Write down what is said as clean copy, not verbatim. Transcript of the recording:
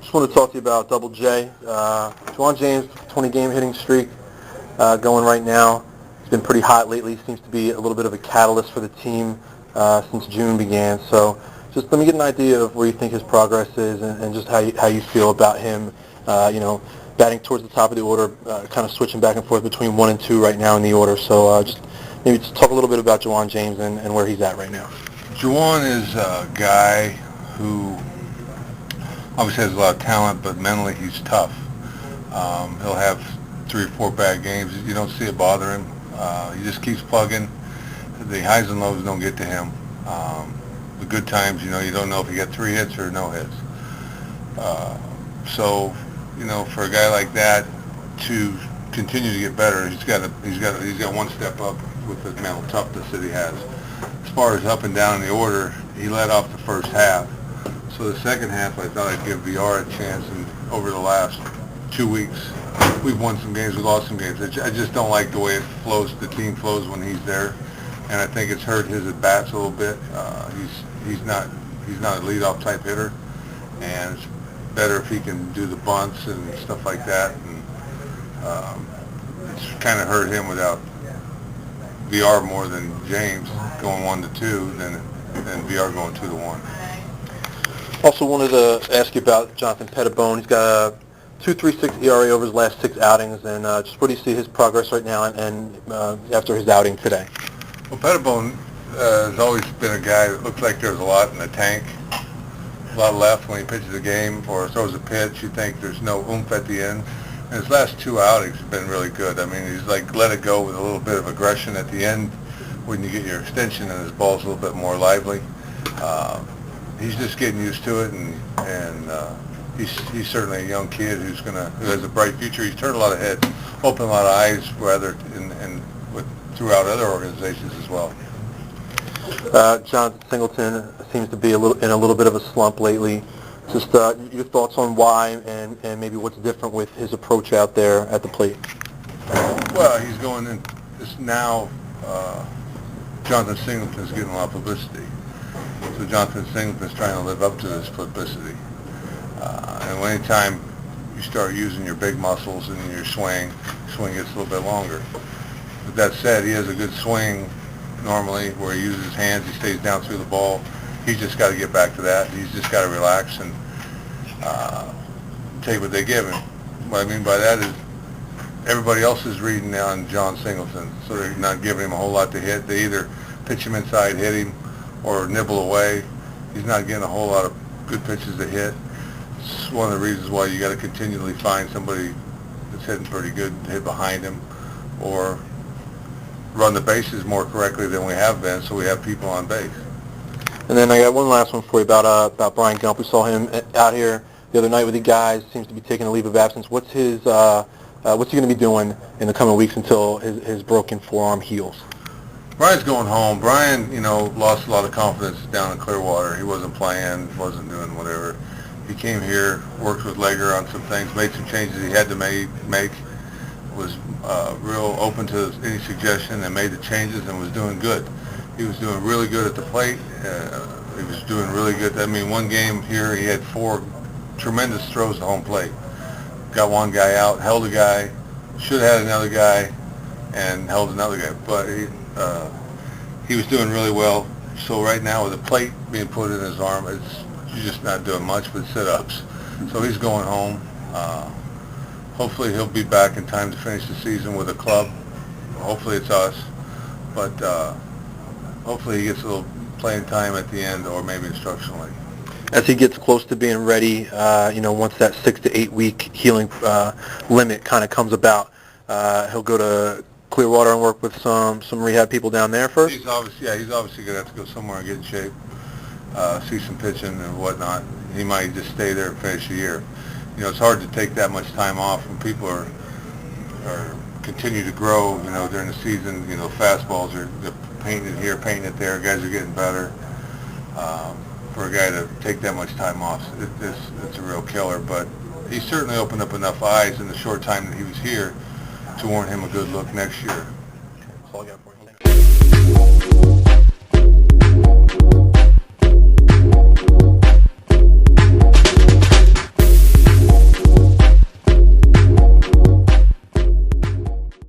Just want to talk to you about Double J. Juwan James, 20-game hitting streak going right now. He's been pretty hot lately. Seems to be a little bit of a catalyst for the team since June began. So just let me get an idea of where you think his progress is and just how you feel about him, batting towards the top of the order, kind of switching back and forth between 1 and 2 right now in the order. So just maybe just talk a little bit about Juwan James and where he's at right now. Juwan is a guy who obviously has a lot of talent, but mentally he's tough. He'll have 3 or 4 bad games. You don't see it bother him. He just keeps plugging. The highs and lows don't get to him. The good times, you don't know if he got 3 hits or no hits. So, for a guy like that to continue to get better, he's got one step up with the mental toughness that he has. As far as up and down in the order, he led off the first half. So the second half, I thought I'd give VR a chance, and over the last 2 weeks, we've won some games, we lost some games. I just don't like the way it flows, the team flows when he's there, and I think it's hurt his at-bats a little bit. He's not a leadoff type hitter, and it's better if he can do the bunts and stuff like that, and it's kind of hurt him without VR more than James going 1 to 2 than VR going 2 to 1. Also wanted to ask you about Jonathan Pettibone. He's got a 2.36 ERA over his last 6 outings, and just where do you see his progress right now and after his outing today? Well, Pettibone has always been a guy that looks like there's a lot in the tank, a lot left when he pitches a game or throws a pitch. You think there's no oomph at the end. And his last 2 outings have been really good. I mean, he's let it go with a little bit of aggression at the end when you get your extension and his ball's a little bit more lively. He's just getting used to it, and he's certainly a young kid who has a bright future. He's turned a lot of heads, opened a lot of eyes, rather, throughout other organizations as well. Jonathan Singleton seems to be in a little bit of a slump lately. Just your thoughts on why and maybe what's different with his approach out there at the plate. Well, he's going in now. Jonathan Singleton's getting a lot of publicity. So Jonathan Singleton's trying to live up to this publicity. And anytime you start using your big muscles and your swing gets a little bit longer. With that said, he has a good swing normally where he uses his hands, he stays down through the ball. He's just got to get back to that. He's just got to relax and take what they give him. What I mean by that is everybody else is reading on John Singleton, so they're not giving him a whole lot to hit. They either pitch him inside, hit him, or nibble away. He's not getting a whole lot of good pitches to hit. It's one of the reasons why you got to continually find somebody that's hitting pretty good to hit behind him, or run the bases more correctly than we have been, so we have people on base. And then I got one last one for you about Brian Gump. We saw him out here the other night with the guys. Seems to be taking a leave of absence. What's he going to be doing in the coming weeks until his broken forearm heals? Brian's going home. Brian, lost a lot of confidence down in Clearwater. He wasn't playing, wasn't doing whatever. He came here, worked with Lager on some things, made some changes he had to make, was real open to any suggestion and made the changes and was doing good. He was doing really good at the plate. He was doing really good. I mean, one game here, he had 4 tremendous throws to home plate. Got one guy out, held a guy, should have had another guy, and held another guy. But he was doing really well. So right now, with the plate being put in his arm, he's just not doing much but sit-ups. So he's going home. Hopefully he'll be back in time to finish the season with a club. Hopefully it's us. But hopefully he gets a little playing time at the end, or maybe instructionally. As he gets close to being ready, once that 6 to 8 week healing limit kind of comes about, he'll go to Clearwater and work with some rehab people down there first? He's obviously going to have to go somewhere and get in shape, see some pitching and whatnot. He might just stay there and finish the year. It's hard to take that much time off when people are continue to grow, during the season. Fastballs they're painting it here, painting it there. Guys are getting better. For a guy to take that much time off, it's a real killer. But he certainly opened up enough eyes in the short time that he was here to warrant him a good look next year. Okay, that's all I got for you. Thank you.